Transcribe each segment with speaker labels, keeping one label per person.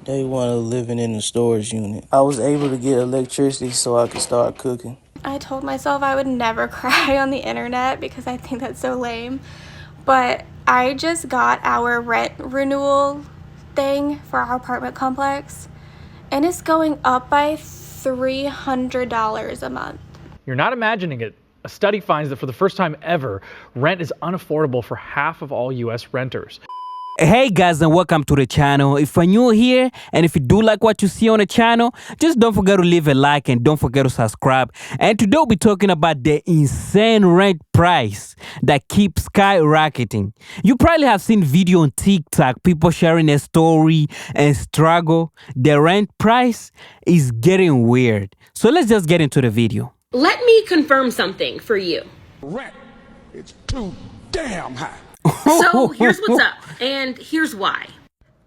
Speaker 1: They wanted living in the storage unit. I was able to get electricity so I could start cooking.
Speaker 2: I told myself I would never cry on the internet because I think that's so lame. But I just got our rent renewal thing for our apartment complex, and it's going up by $300 a month.
Speaker 3: You're not imagining it. A study finds that for the first time ever, rent is unaffordable for half of all U.S. renters.
Speaker 4: Hey guys, and welcome to the channel. If you're new here and if you do like what you see on the channel, just don't forget to leave a like and don't forget to subscribe. And today we'll be talking about the insane rent price that keeps skyrocketing. You probably have seen video on TikTok, people sharing their story and struggle. The rent price is getting weird. So let's just get into the video.
Speaker 5: Let me confirm something for you.
Speaker 6: Rent, it's too damn high.
Speaker 5: So here's what's up, and here's why.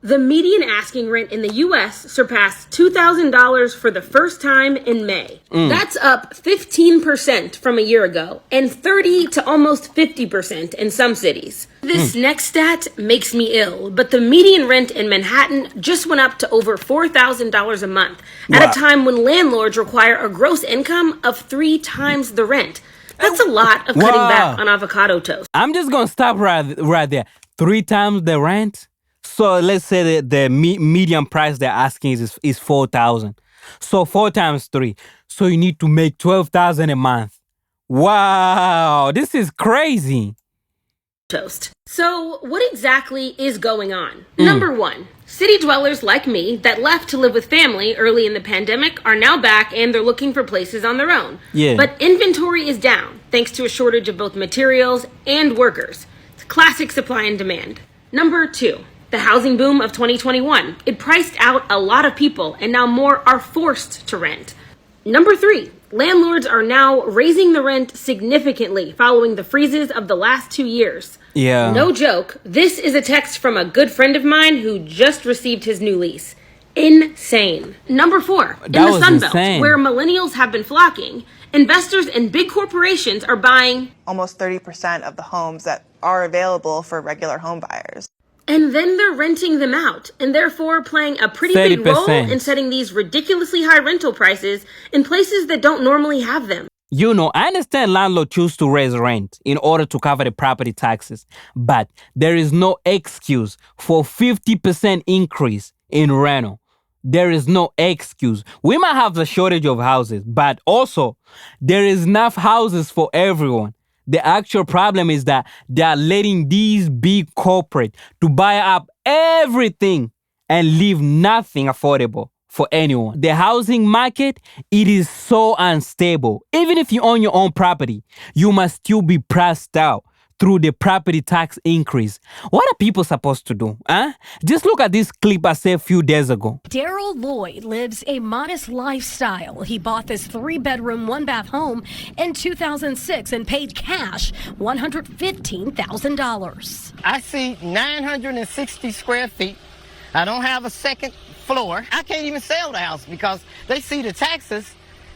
Speaker 5: The median asking rent in the U.S. surpassed $2,000 for the first time in May. That's up 15% from a year ago, and 30 to almost 50% in some cities. This next stat makes me ill, but the median rent in Manhattan just went up to over $4,000 a month at a time when landlords require a gross income of 3 times the rent. That's a lot of cutting back on avocado toast.
Speaker 4: I'm just gonna stop right there. 3 times the rent. So let's say that the median price they're asking is 4,000. So 4 times 3. So you need to make 12,000 a month. Wow, this is crazy.
Speaker 5: Toast. So what exactly is going on? Number one, city dwellers like me that left to live with family early in the pandemic are now back and they're looking for places on their own.
Speaker 4: Yeah.
Speaker 5: But inventory is down thanks to a shortage of both materials and workers. It's classic supply and demand. Number two, the housing boom of 2021. It priced out a lot of people and now more are forced to rent. Number three, landlords are now raising the rent significantly following the freezes of the last 2 years.
Speaker 4: Yeah.
Speaker 5: No joke. This is a text from a good friend of mine who just received his new lease. Insane. Number four, in the Sun Belt, where millennials have been flocking, investors and big corporations are buying
Speaker 7: almost 30% of the homes that are available for regular home buyers.
Speaker 5: and then they're renting them out, and therefore playing a pretty big role in setting these ridiculously high rental prices in places that don't normally have them.
Speaker 4: You know, I understand landlords choose to raise rent in order to cover the property taxes, but there is no excuse for 50% increase in rental. There is no excuse. We might have a shortage of houses, but also there is enough houses for everyone. The actual problem is that they are letting these big corporate to buy up everything and leave nothing affordable for anyone. The housing market, it is so unstable. Even if you own your own property, you must still be priced out through the property tax increase. What are people supposed to do? Just look at this clip I said a few days ago.
Speaker 8: Daryl Lloyd lives a modest lifestyle. He bought this 3-bedroom, 1-bath home in 2006 and paid cash $115,000.
Speaker 9: I see 960 square feet. I don't have a second floor. I can't even sell the house because they see the taxes.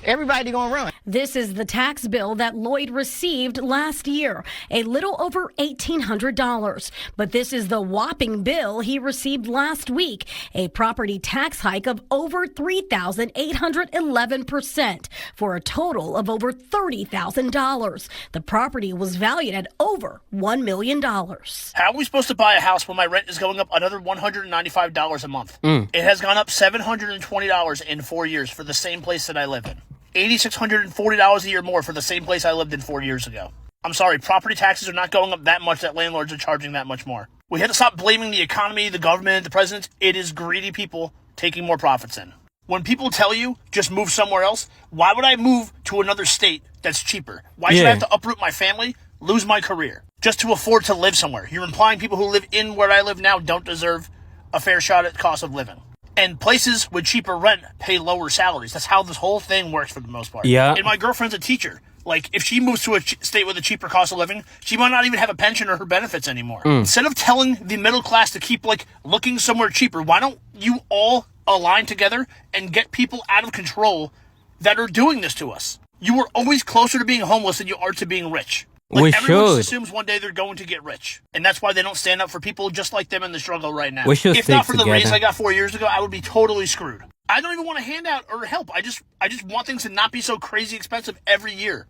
Speaker 9: Everybody gonna run.
Speaker 8: This is the tax bill that Lloyd received last year, a little over $1,800. But this is the whopping bill he received last week, a property tax hike of over 3,811% for a total of over $30,000. The property was valued at over $1 million.
Speaker 10: How are we supposed to buy a house when my rent is going up another $195 a month? It has gone up $720 in 4 years for the same place that I live in. $8,640 a year more for the same place I lived in 4 years ago. I'm sorry, property taxes are not going up that much that landlords are charging that much more. We have to stop blaming the economy, the government, the president. It is greedy people taking more profits in. When people tell you, just move somewhere else, why would I move to another state that's cheaper? Why should I have to uproot my family, lose my career, just to afford to live somewhere? You're implying people who live in where I live now don't deserve a fair shot at cost of living. And places with cheaper rent pay lower salaries. That's how this whole thing works for the most part.
Speaker 4: Yeah.
Speaker 10: And my girlfriend's a teacher. Like, if she moves to a state with a cheaper cost of living, she might not even have a pension or her benefits anymore. Instead of telling the middle class to keep, looking somewhere cheaper, why don't you all align together and get people out of control that are doing this to us? You are always closer to being homeless than you are to being rich. Like,
Speaker 4: We
Speaker 10: everyone
Speaker 4: should.
Speaker 10: just assumes one day they're going to get rich. And that's why they don't stand up for people just like them in the struggle right now.
Speaker 4: We should
Speaker 10: If
Speaker 4: stick
Speaker 10: not for the raise
Speaker 4: together.
Speaker 10: I got 4 years ago, I would be totally screwed. I don't even want a handout or help. I just want things to not be so crazy expensive every year.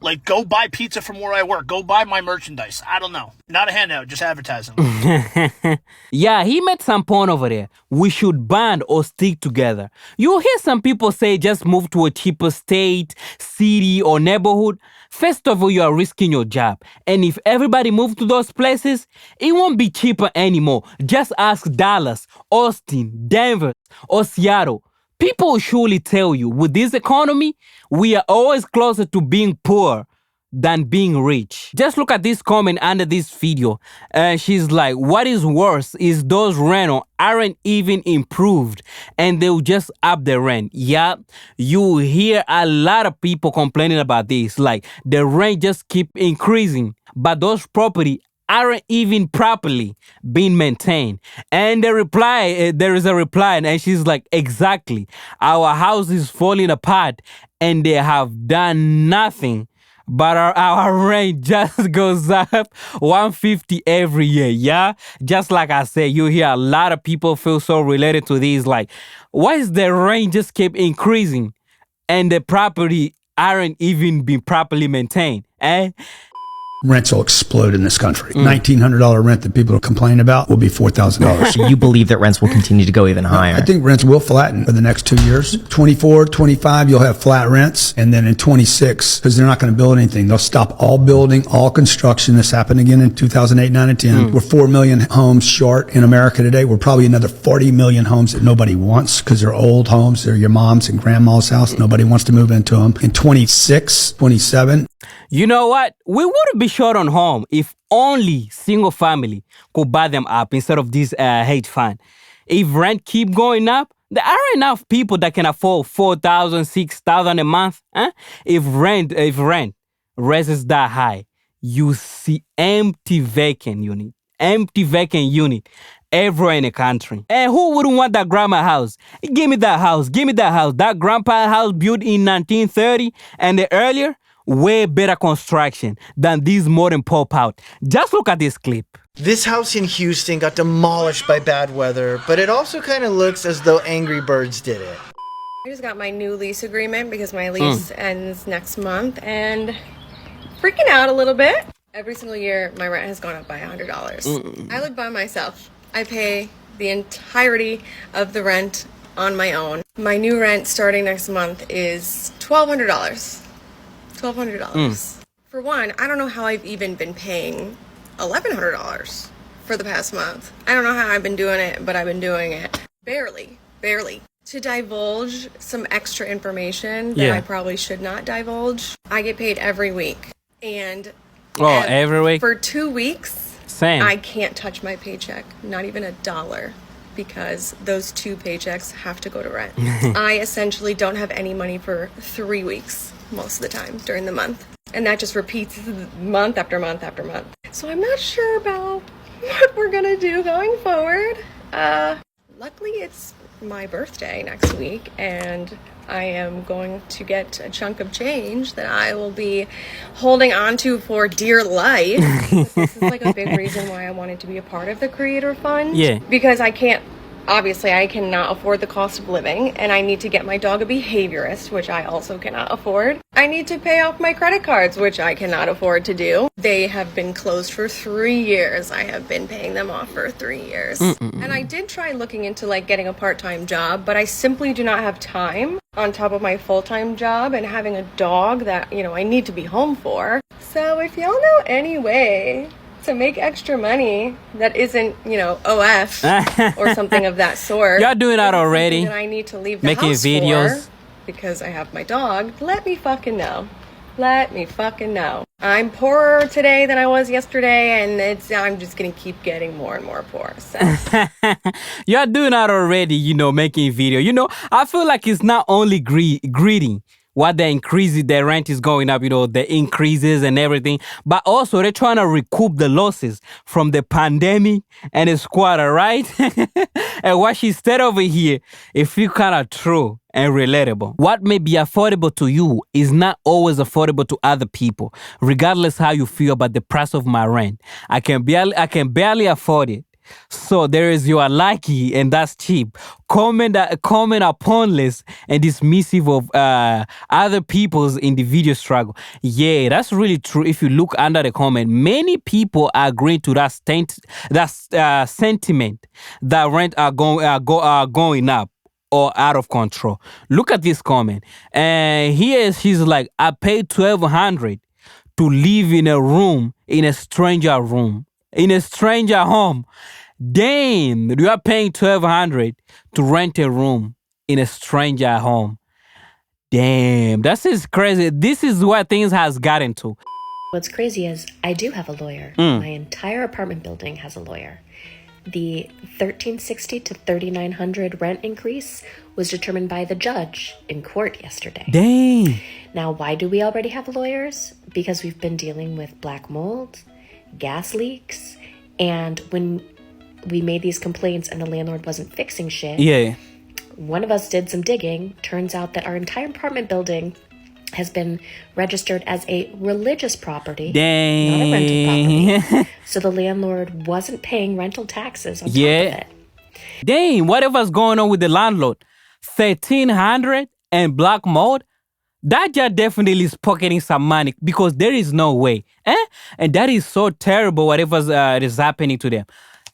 Speaker 10: Like, go buy pizza from where I work. Go buy my merchandise. I don't know. Not a handout, just advertising.
Speaker 4: Yeah, he made some point over there. We should band or stick together. You hear some people say just move to a cheaper state, city, or neighborhood. First of all, you are risking your job. And if everybody moves to those places, it won't be cheaper anymore. Just ask Dallas, Austin, Denver, or Seattle. People will surely tell you, with this economy, we are always closer to being poor than being rich. Just look at this comment under this video. She's like, what is worse is those rental aren't even improved and they'll just up the rent. Yeah, you hear a lot of people complaining about this. Like, the rent just keep increasing, but those property aren't even properly being maintained. And the reply, there is a reply, and she's like, exactly. Our house is falling apart and they have done nothing. But our rent just goes up $150 every year, yeah? Just like I said, you hear a lot of people feel so related to these, like, why is the rent just keep increasing and the property aren't even being properly maintained, eh?
Speaker 11: Rents will explode in this country. $1,900 rent that people are complaining about will be $4,000.
Speaker 12: You believe that rents will continue to go even higher?
Speaker 11: I think rents will flatten for the next 2 years. 24, 25, you'll have flat rents. And then in 26, because they're not going to build anything, they'll stop all building, all construction. This happened again in 2008, 9, and 10. We're 4 million homes short in America today. We're probably another 40 million homes that nobody wants because they're old homes. They're your mom's and grandma's house. Nobody wants to move into them. In 26, 27.
Speaker 4: You know what? We wouldn't be short on home if only single family could buy them up instead of this hedge fund. If rent keep going up, there are enough people that can afford $4,000, $6,000 a month. If rent raises that high, you see empty vacant unit everywhere in the country. And who wouldn't want that grandma house? Give me that house. That grandpa house built in 1930 and the earlier, way better construction than these modern pop-out. Just look at this clip.
Speaker 13: This house in Houston got demolished by bad weather, but it also kind of looks as though Angry Birds did it.
Speaker 2: I just got my new lease agreement because my lease ends next month and freaking out a little bit. Every single year, my rent has gone up by $100. I live by myself. I pay the entirety of the rent on my own. My new rent starting next month is $1,200. $1,200. For one, I don't know how I've even been paying $1,100 for the past month. I don't know how I've been doing it, but I've been doing it. Barely. To divulge some extra information that I probably should not divulge, I get paid every week. And
Speaker 4: every week?
Speaker 2: For 2 weeks,
Speaker 4: Same.
Speaker 2: I can't touch my paycheck, not even $1, because those 2 paychecks have to go to rent. I essentially don't have any money for 3 weeks most of the time during the month. And that just repeats month after month after month. So I'm not sure about what we're gonna do going forward. Luckily it's my birthday next week and I am going to get a chunk of change that I will be holding on to for dear life. This is like a big reason why I wanted to be a part of the Creator Fund.
Speaker 4: Yeah.
Speaker 2: Because I cannot afford the cost of living, and I need to get my dog a behaviorist, which I also cannot afford. I need to pay off my credit cards, which I cannot afford to do. They have been closed for 3 years. I have been paying them off for 3 years. And I did try looking into like getting a part-time job, but I simply do not have time on top of my full-time job and having a dog that, I need to be home for. So if y'all know any way to make extra money that isn't, OF or something of that sort.
Speaker 4: You're doing that already.
Speaker 2: That I need to leave the
Speaker 4: Making
Speaker 2: house
Speaker 4: videos.
Speaker 2: for because I have my dog. Let me fucking know. I'm poorer today than I was yesterday, and I'm just gonna keep getting more and more poor. So
Speaker 4: You're doing that already, making video. I feel like it's not only greedy, what the increases, the rent is going up, the increases and everything. But also they're trying to recoup the losses from the pandemic and the squatter, right? And what she said over here, it feels kind of true and relatable. What may be affordable to you is not always affordable to other people, regardless how you feel about the price of my rent. I can barely afford it. So there is you are lucky and that's cheap. Comment upon list and dismissive of other people's individual struggle. Yeah, that's really true. If you look under the comment, many people are agreeing to that sentiment that rent are going up or out of control. Look at this comment. And she's like, I paid $1,200 to live in a room, in a stranger home. Damn, you are paying $1,200 to rent a room in a stranger home. Damn, that is crazy. This is where things has gotten to.
Speaker 14: What's crazy is I do have a lawyer. My entire apartment building has a lawyer. The $1,360 to $3,900 rent increase was determined by the judge in court yesterday.
Speaker 4: Dang.
Speaker 14: Now, why do we already have lawyers? Because we've been dealing with black mold, gas leaks, and when we made these complaints and the landlord wasn't fixing shit.
Speaker 4: Yeah.
Speaker 14: One of us did some digging. Turns out that our entire apartment building has been registered as a religious property,
Speaker 4: Dang.
Speaker 14: not a rental property. So the landlord wasn't paying rental taxes on top of it.
Speaker 4: Dang, whatever's going on with the landlord, $1,300 and black mold, that just definitely is pocketing some money because there is no way. And that is so terrible, whatever is happening to them.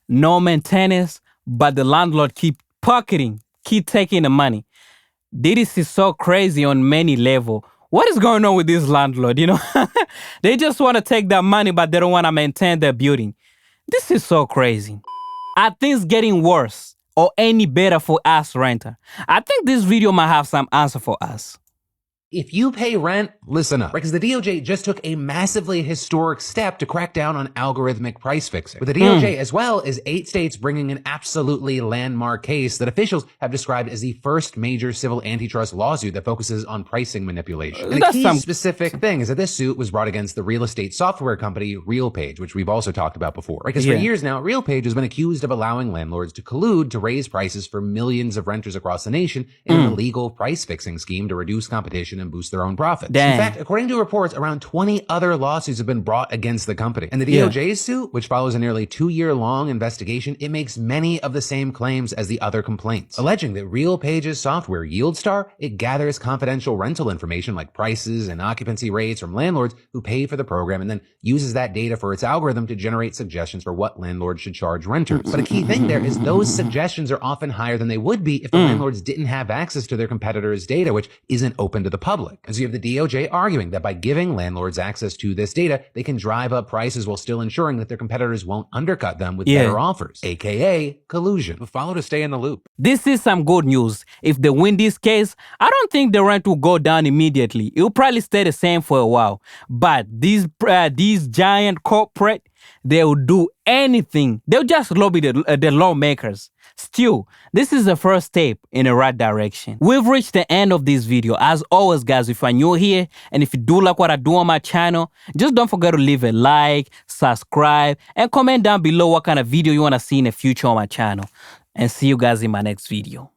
Speaker 4: No maintenance, but the landlord keep pocketing, keep taking the money. This is so crazy on many levels. What is going on with this landlord, They just want to take that money, but they don't want to maintain their building. This is so crazy. Are things getting worse or any better for us renter? I think this video might have some answer for us.
Speaker 15: If you pay rent, listen up, because the DOJ just took a massively historic step to crack down on algorithmic price fixing. With the DOJ, as well as 8 states bringing an absolutely landmark case that officials have described as the first major civil antitrust lawsuit that focuses on pricing manipulation. And the key specific thing is that this suit was brought against the real estate software company RealPage, which we've also talked about before. Because for years now, RealPage has been accused of allowing landlords to collude to raise prices for millions of renters across the nation in an illegal price fixing scheme to reduce competition and boost their own profits.
Speaker 4: Dang.
Speaker 15: In fact, according to reports, around 20 other lawsuits have been brought against the company. And the DOJ's suit, which follows a nearly 2-year-long investigation, it makes many of the same claims as the other complaints, alleging that RealPage's software YieldStar, it gathers confidential rental information like prices and occupancy rates from landlords who pay for the program and then uses that data for its algorithm to generate suggestions for what landlords should charge renters. But a key thing there is those suggestions are often higher than they would be if the landlords didn't have access to their competitors' data, which isn't open to the public. And so you have the DOJ arguing that by giving landlords access to this data, they can drive up prices while still ensuring that their competitors won't undercut them with better offers, aka collusion. But follow to stay in the loop.
Speaker 4: This is some good news. If they win this case, I don't think the rent will go down immediately. It will probably stay the same for a while. But these giant corporate, they will do anything. They'll just lobby the lawmakers. Still, this is the first step in the right direction. We've reached the end of this video. As always, guys, if you're new here and if you do like what I do on my channel, just don't forget to leave a like, subscribe, and comment down below what kind of video you want to see in the future on my channel. And see you guys in my next video.